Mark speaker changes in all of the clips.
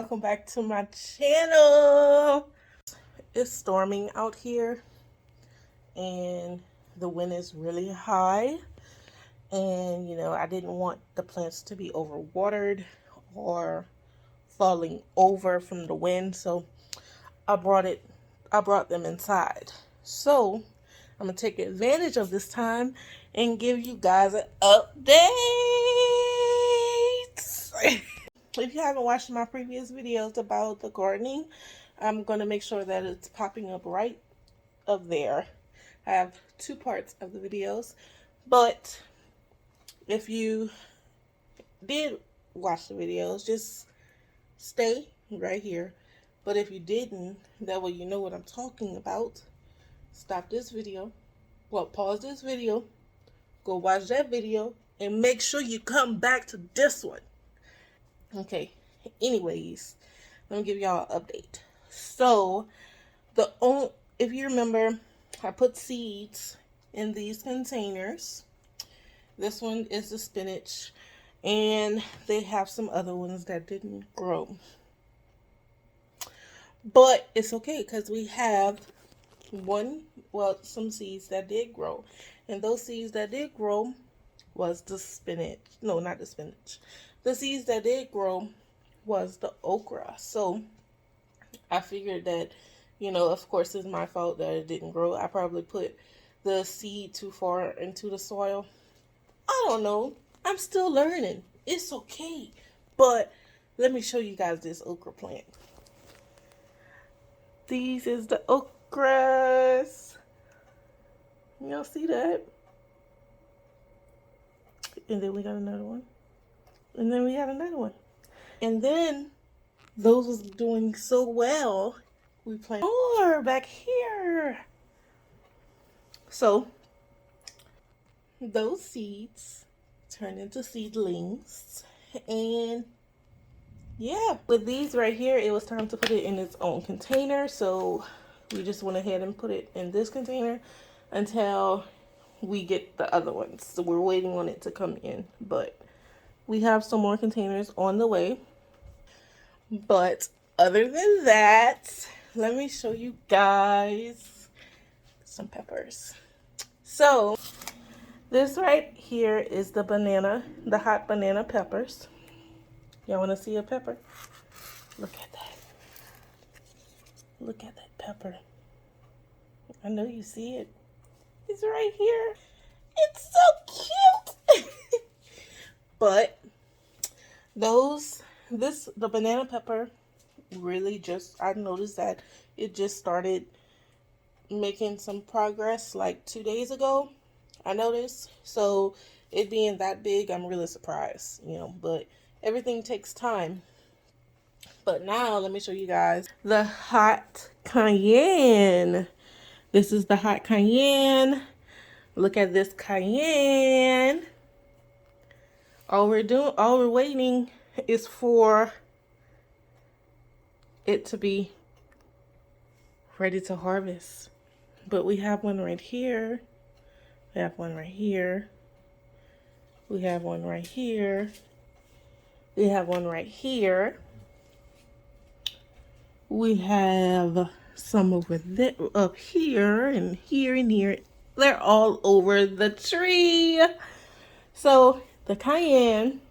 Speaker 1: welcome back to my channel. It's storming out here and the wind is really high, and I didn't want the plants to be overwatered or falling over from the wind, so I brought them inside. So I'm gonna take advantage of this time and give you guys an update. If you haven't watched my previous videos about the gardening, I'm going to make sure that it's popping up right up there. I have two parts of the videos, but if you did watch the videos, just stay right here. But if you didn't, that way you know what I'm talking about. Stop this video. Well, pause this video. Go watch that video and make sure you come back to this one. Okay, anyways, let me give y'all an update. So, if you remember, I put seeds in these containers. This one is the spinach, and they have some other ones that didn't grow. But it's okay because we have some seeds that did grow. And those seeds that did grow was the spinach. No, not the spinach. The seeds that did grow was the okra. So I figured that, of course it's my fault that it didn't grow. I probably put the seed too far into the soil. I don't know. I'm still learning. It's okay. But let me show you guys this okra plant. These is the okras. Y'all see that? And then we got another one. And then we had another one. And then those was doing so well, we planted more back here. So those seeds turned into seedlings. And yeah, with these right here, it was time to put it in its own container. So we just went ahead and put it in this container until we get the other ones. So we're waiting on it to come in, but we have some more containers on the way. But other than that, let me show you guys some peppers. So this right here is the hot banana peppers. Y'all want to see a pepper? Look at that. Look at that pepper. I know you see it. It's right here. It's so cute. But the banana pepper really I noticed that it just started making some progress like 2 days ago. I noticed. So it being that big, I'm really surprised, but everything takes time. But now let me show you guys the hot cayenne. This is the hot cayenne. Look at this cayenne. All we're waiting is for it to be ready to harvest. But we have one right here. We have one right here. We have one right here. We have one right here. We have some over there, up here, and here and here. They're all over the tree. So the cayenne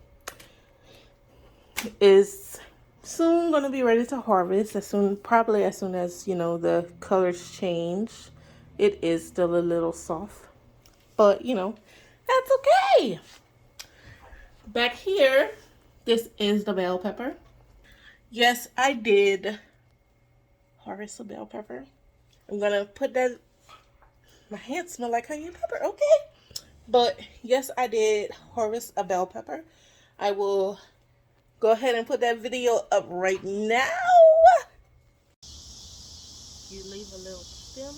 Speaker 1: is soon going to be ready to harvest. Probably as soon as, the colors change. It is still a little soft, but that's okay. Back here, this is the bell pepper. Yes, I did harvest a bell pepper. I'm gonna put that. My hands smell like cayenne pepper. Okay, but yes, I did harvest a bell pepper. I will go ahead and put that video up right now. You leave a little stem,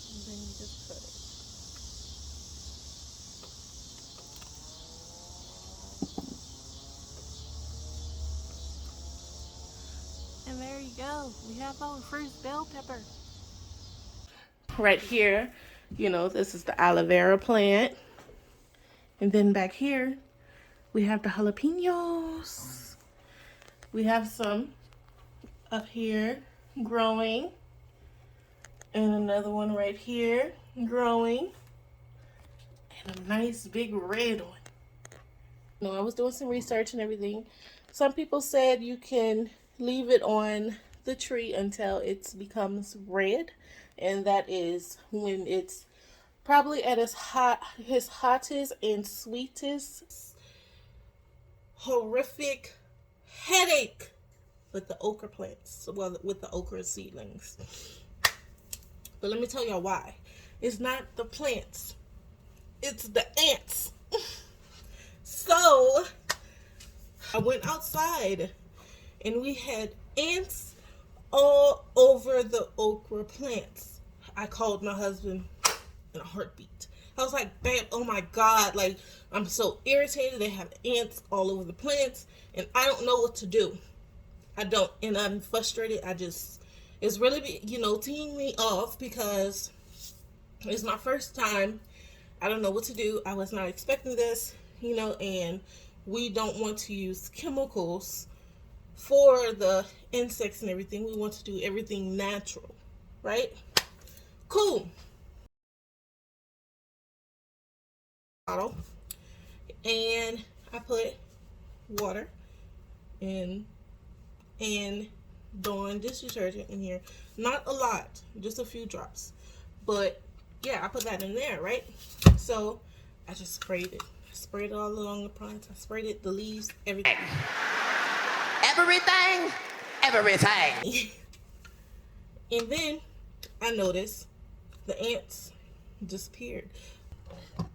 Speaker 1: and then you just cut it. And there you go. We have our first bell pepper. Right here, this is the aloe vera plant. And then back here, we have the jalapenos. We have some up here growing, and another one right here growing, and a nice big red one. No, I was doing some research and everything. Some people said you can leave it on the tree until it becomes red, and that is when it's probably at its hottest and sweetest. Horrific headache with the okra plants, well, with the okra seedlings. But let me tell y'all why. It's not the plants, it's the ants. So I went outside and we had ants all over the okra plants. I called my husband in a heartbeat. I was like, babe, oh my God, like, I'm so irritated. They have ants all over the plants and I don't know what to do. I don't, and I'm frustrated. It's really, teeing me off because it's my first time. I don't know what to do. I was not expecting this, and we don't want to use chemicals for the insects and everything. We want to do everything natural, right? Cool. Bottle, and I put water in and Dawn dish detergent in here. Not a lot, just a few drops. But yeah, I put that in there, right? So I just sprayed it. I sprayed it all along the plants. I sprayed it, the leaves, everything. Everything. And then I noticed the ants disappeared.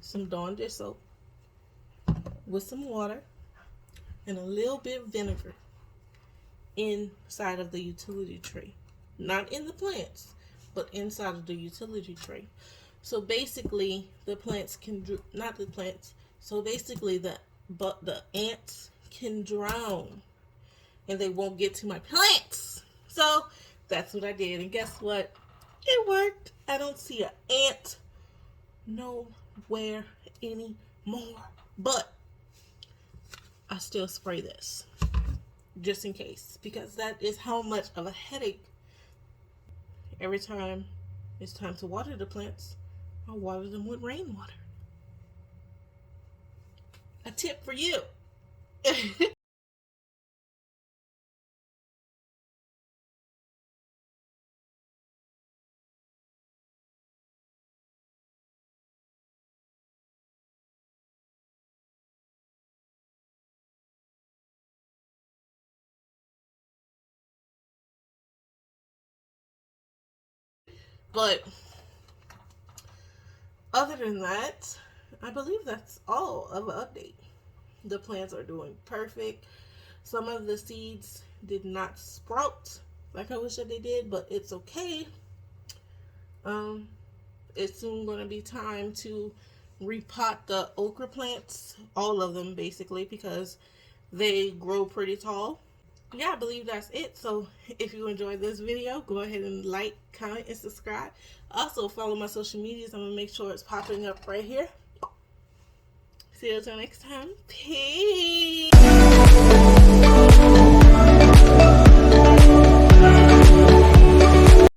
Speaker 1: Some Dawn dish soap with some water and a little bit of vinegar inside of the utility tray. Not in the plants, but inside of the utility tray. So basically the plants can, not the plants, so basically the ants can drown and they won't get to my plants. So that's what I did, and guess what? It worked. I don't see an ant nowhere anymore, but I still spray this just in case, because that is how much of a headache. Every time it's time to water the plants, I water them with rainwater. A tip for you. But other than that, I believe that's all of an update. The plants are doing perfect. Some of the seeds did not sprout like I wish that they did, but it's okay. It's soon going to be time to repot the okra plants, all of them basically, because they grow pretty tall. Yeah, I believe that's it. So if you enjoyed this video, go ahead and like, comment, and subscribe. Also follow my social medias. I'm going to make sure it's popping up right here. See you until next time. Peace.